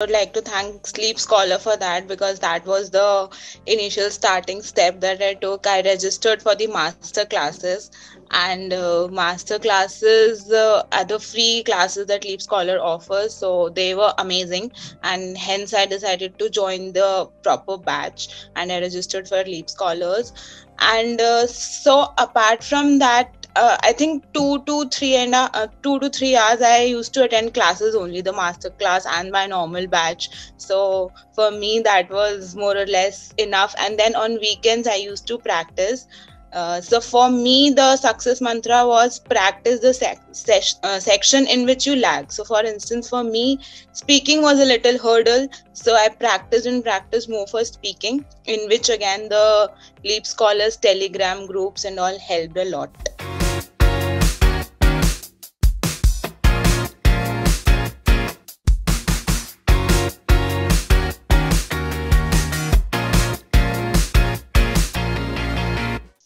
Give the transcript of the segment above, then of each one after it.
would like to thank LeapScholar for that because that was the initial starting step that I took. I registered for the master classes, and master classes are the free classes that LeapScholar offers. So they were amazing, and hence I decided to join the proper batch and I registered for LeapScholars. And so apart from that, I think 2 to 3 I used to attend classes only, the master class and my normal batch. So for me, that was more or less enough. And then on weekends, I used to practice. So for me, the success mantra was practice the section in which you lag. So for instance, for me, speaking was a little hurdle. So I practiced more for speaking, in which again the Leap Scholars Telegram groups and all helped a lot.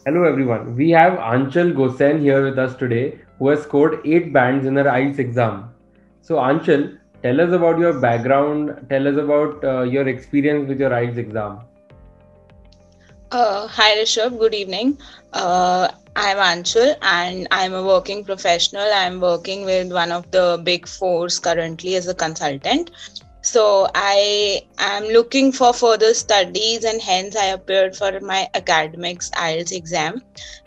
Hello everyone, we have Aanchal Gosain here with us today who has scored 8 bands in her IELTS exam. So Aanchal, tell us about your background, tell us about your experience with your IELTS exam. Hi Rishabh, good evening. I'm Aanchal and I'm a working professional. I'm working with one of the big fours currently as a consultant. So I am looking for further studies and hence I appeared for my academics IELTS exam,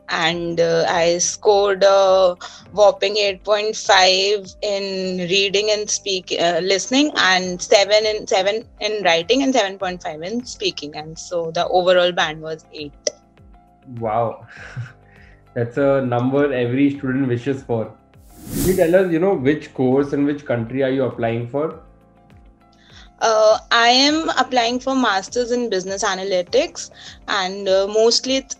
and I scored a whopping 8.5 in reading and listening, and 7 in writing, and 7.5 in speaking, and so the overall band was 8. Wow, that's a number every student wishes for. Can you tell us, which course and which country are you applying for? I am applying for Masters in Business Analytics, and mostly it's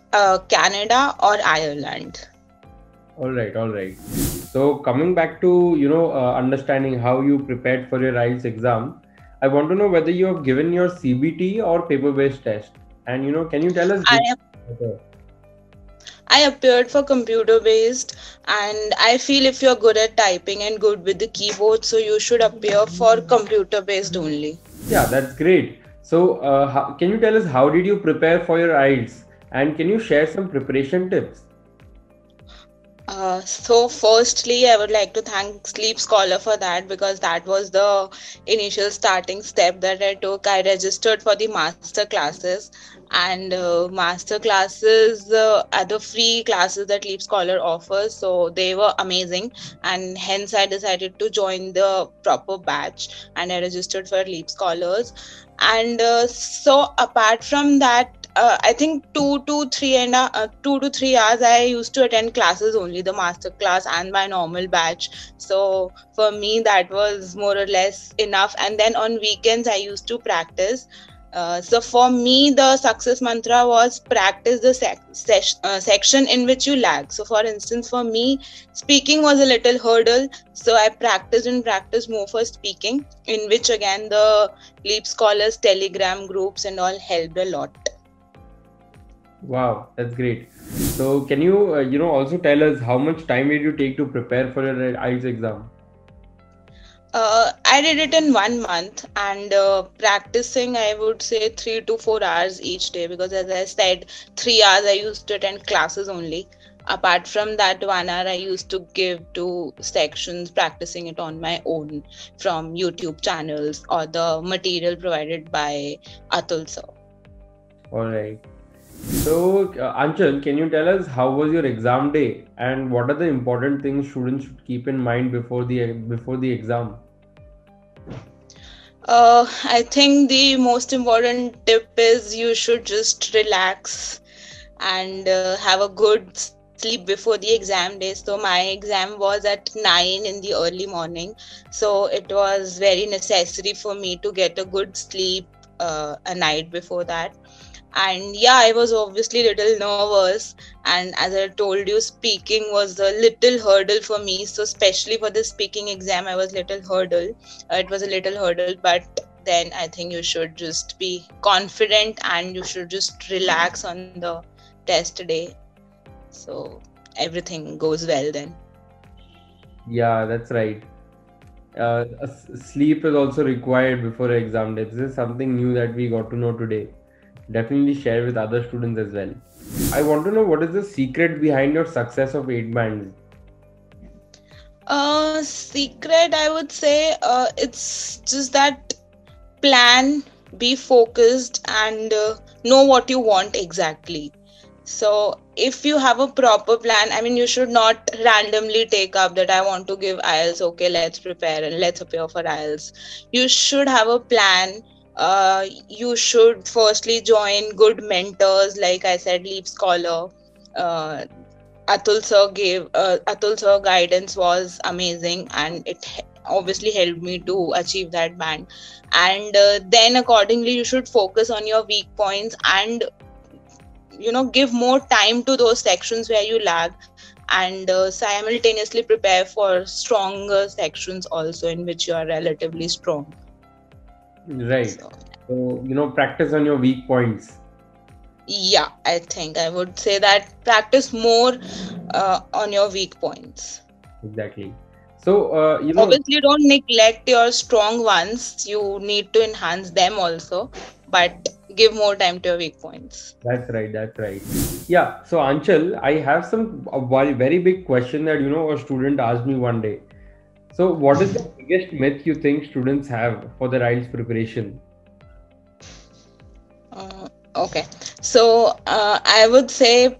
Canada or Ireland. All right, all right. So coming back to understanding how you prepared for your IELTS exam, I want to know whether you have given your CBT or paper-based test, and can you tell us I which am better? I appeared for computer based, and I feel if you're good at typing and good with the keyboard, so you should appear for computer based only. Yeah, that's great. So can you tell us how did you prepare for your IELTS, and can you share some preparation tips? So firstly, I would like to thank Sleep Scholar for that because that was the initial starting step that I took. I registered for the master classes, and master classes are the free classes that Leap Scholar offers. So they were amazing, and hence I decided to join the proper batch and I registered for Leap Scholars. And so apart from that, I think 2 to 3 I used to attend classes only, the master class and my normal batch. So for me, that was more or less enough. And then on weekends, I used to practice. So for me, the success mantra was practice the section in which you lag. So for instance, for me, speaking was a little hurdle. So I practiced more for speaking, in which again the Leap Scholars Telegram groups and all helped a lot. Wow, that's great. So can you also tell us how much time did you take to prepare for your IELTS exam? I did it in 1 month, and practicing, I would say 3 to 4 hours each day, because as I said, 3 hours I used to attend classes only. Apart from that 1 hour, I used to give to sections, practicing it on my own from YouTube channels or the material provided by Atul sir. All right. So, Anchal, can you tell us how was your exam day and what are the important things students should keep in mind before the exam? I think the most important tip is you should just relax and have a good sleep before the exam day. So my exam was at 9 in the early morning. So it was very necessary for me to get a good sleep a night before that. And yeah, I was obviously a little nervous, and as I told you, speaking was a little hurdle for me. So especially for the speaking exam, I was little hurdle it was a little hurdle, but then I think you should just be confident and you should just relax on the test day, so everything goes well then. Yeah, that's right. Sleep is also required before exam day. This is something new that we got to know today. Definitely share with other students as well. I want to know what is the secret behind your success of 8 bands. Secret, I would say, it's just that plan, be focused, and know what you want exactly. So if you have a proper plan, I mean, you should not randomly take up that I want to give IELTS. Okay, let's prepare and let's appear for IELTS. You should have a plan. You should firstly join good mentors, like I said, LeapScholar. Uh, Atul sir guidance was amazing, and it obviously helped me to achieve that band. And then accordingly, you should focus on your weak points and give more time to those sections where you lag, and simultaneously prepare for stronger sections also in which you are relatively strong. Right. So So, practice on your weak points. yeah, I think I would say that practice more on your weak points. Exactly. So, Obviously, don't neglect your strong ones. You need to enhance them also, but give more time to your weak points. that's right. That's right. Yeah. So, Anchal, I have very big question that, a student asked me one day. So, what is the biggest myth you think students have for their IELTS preparation? Okay, so I would say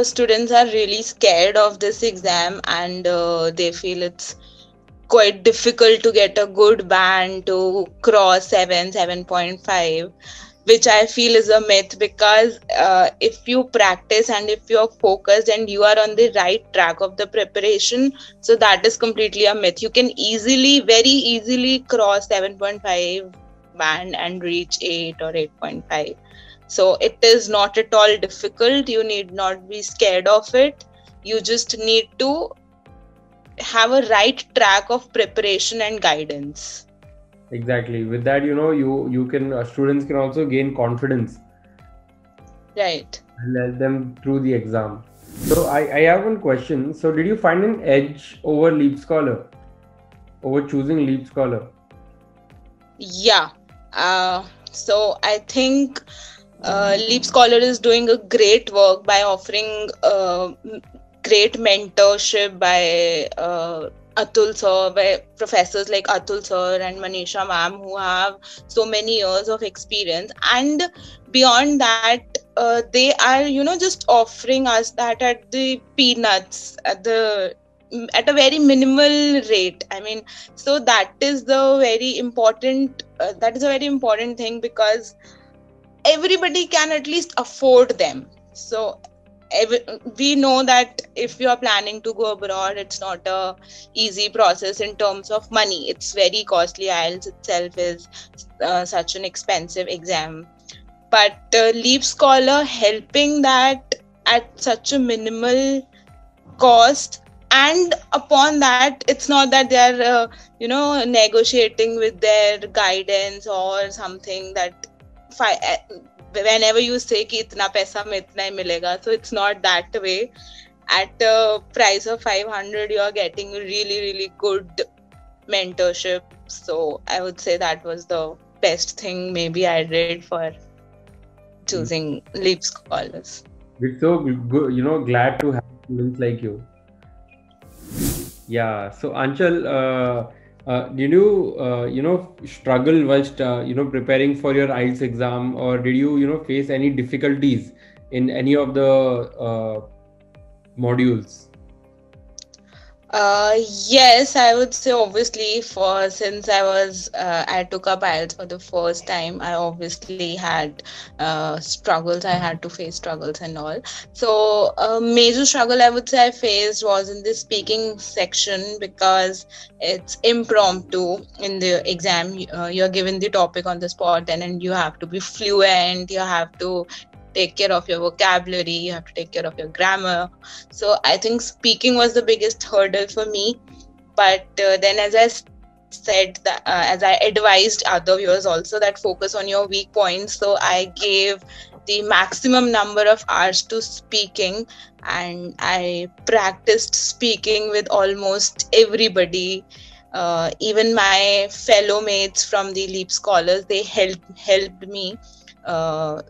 students are really scared of this exam, and they feel it's quite difficult to get a good band to cross 7.5, which I feel is a myth, because if you practice and if you're focused and you are on the right track of the preparation, so that is completely a myth. You can very easily cross 7.5 band and reach 8 or 8.5. So it is not at all difficult. You need not be scared of it. You just need to have a right track of preparation and guidance. Exactly. With that, you can students can also gain confidence Right. and let them through the exam. So, I have one question. So, did you find an edge over LeapScholar, over choosing LeapScholar? Yeah. So I think LeapScholar is doing a great work by offering great mentorship by Atul sir, by professors like Atul sir and Manisha ma'am, who have so many years of experience. And beyond that, they are just offering us that at the peanuts, at a very minimal rate. I mean, so that is the very important that is a very important thing, because everybody can at least afford them. So we know that if you are planning to go abroad, it's not a easy process in terms of money. It's very costly. IELTS itself is such an expensive exam, but LeapScholar helping that at such a minimal cost. And upon that, it's not that they are negotiating with their guidance or something, that whenever you say ki itna paisa mein itna hi milega, so it's not that way. At a price of 500, you are getting really good mentorship. So I would say that was the best thing maybe I did for choosing Leap Scholars. We're so good, glad to have students like you. Yeah. So, Anchal, did you, struggle whilst, preparing for your IELTS exam, or did you, face any difficulties in any of the modules? Yes, I would say obviously, since I took up IELTS for the first time, I obviously had struggles. I had to face struggles and all. So a major struggle I would say I faced was in the speaking section, because it's impromptu. In the exam, you're given the topic on the spot, and you have to be fluent. You have to take care of your vocabulary, you have to take care of your grammar. So I think speaking was the biggest hurdle for me. But then, as I said, that as I advised other viewers also, that focus on your weak points. So I gave the maximum number of hours to speaking, and I practiced speaking with almost everybody. Even my fellow mates from the Leap Scholars, they helped me uh,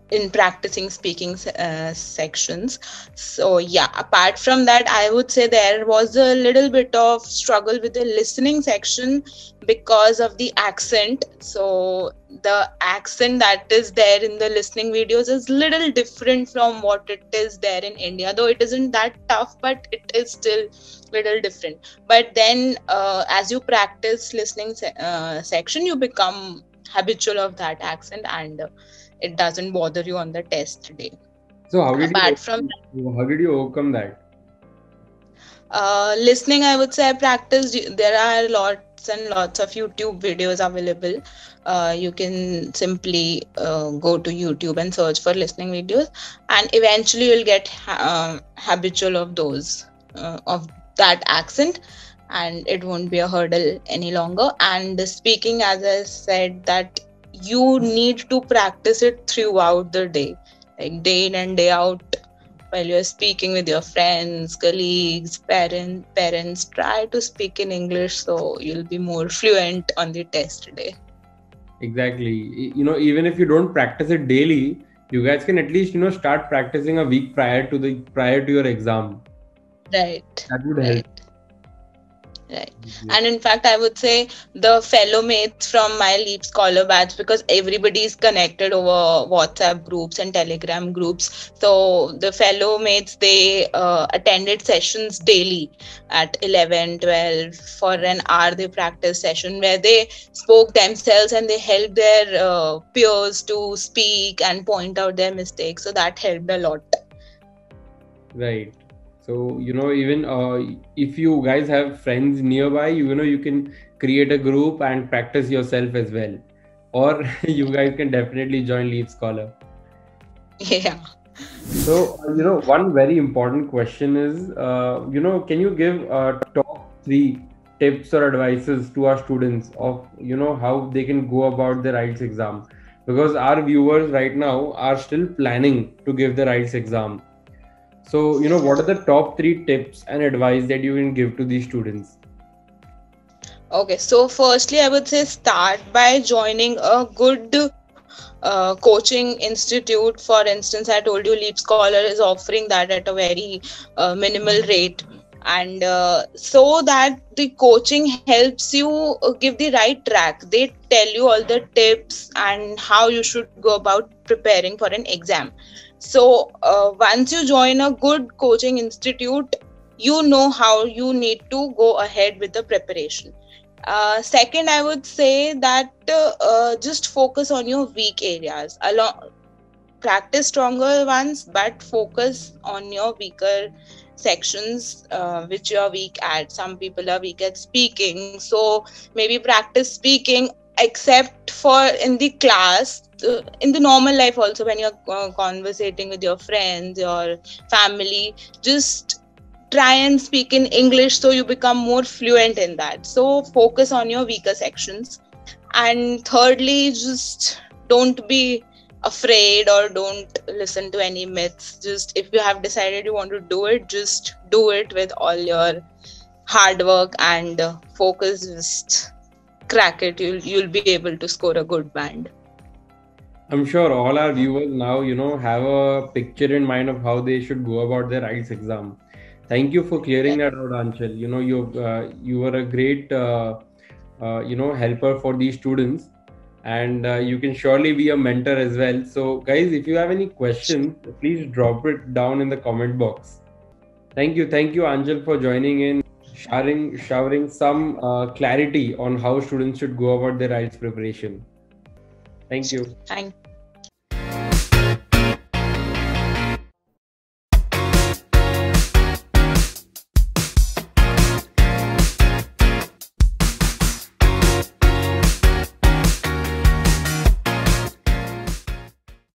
in practicing speaking sections. So yeah, apart from that, I would say there was a little bit of struggle with the listening section because of the accent. So the accent that is there in the listening videos is little different from what it is there in India, though it isn't that tough, but it is still little different. But then as you practice listening section, you become habitual of that accent, and it doesn't bother you on the test day. So Apart from how did you overcome that? listening, I would say I practiced. There are lots and lots of YouTube videos available. You can simply go to YouTube and search for listening videos, and eventually you'll get habitual of those of that accent, and it won't be a hurdle any longer. And speaking, as I said, that you need to practice it throughout the day, like day in and day out. While you're speaking with your friends, colleagues, parents, try to speak in English so you'll be more fluent on the test day. Exactly. Even if you don't practice it daily, you guys can at least, start practicing a week prior to your exam. Right. That would help. Right. And in fact, I would say the fellow mates from my Leap Scholar batch, because everybody is connected over WhatsApp groups and Telegram groups. So the fellow mates, they attended sessions daily at 11, 12 for an hour. They practice session where they spoke themselves and they helped their peers to speak and point out their mistakes. So that helped a lot. Right. So, even if you guys have friends nearby, you can create a group and practice yourself as well. Or you guys can definitely join LeapScholar. Yeah. So, one very important question is, can you give top 3 tips or advices to our students of, how they can go about their IELTS exam? Because our viewers right now are still planning to give their IELTS exam. So, what are the top 3 tips and advice that you can give to these students? Okay, so firstly, I would say start by joining a good coaching institute. For instance, I told you Leap Scholar is offering that at a very minimal rate. And so that the coaching helps you give the right track. They tell you all the tips and how you should go about preparing for an exam. So once you join a good coaching institute, you know how you need to go ahead with the preparation. Second, I would say that just focus on your weak areas. Practice stronger ones, but focus on your weaker sections which you are weak at. Some people are weak at speaking, so maybe practice speaking, except for in the class. In the normal life also, when you're conversating with your friends, your family, just try and speak in English so you become more fluent in that. So focus on your weaker sections. And thirdly, just don't be afraid or don't listen to any myths. Just if you have decided you want to do it, just do it with all your hard work and focus. Just crack it. You'll be able to score a good band. I'm sure all our viewers now, have a picture in mind of how they should go about their IELTS exam. Thank you for clearing that out, Anchal. You were a great, helper for these students, and you can surely be a mentor as well. So, guys, if you have any questions, please drop it down in the comment box. Thank you, Anchal, for joining in, showering some clarity on how students should go about their IELTS preparation. Thank you. Thank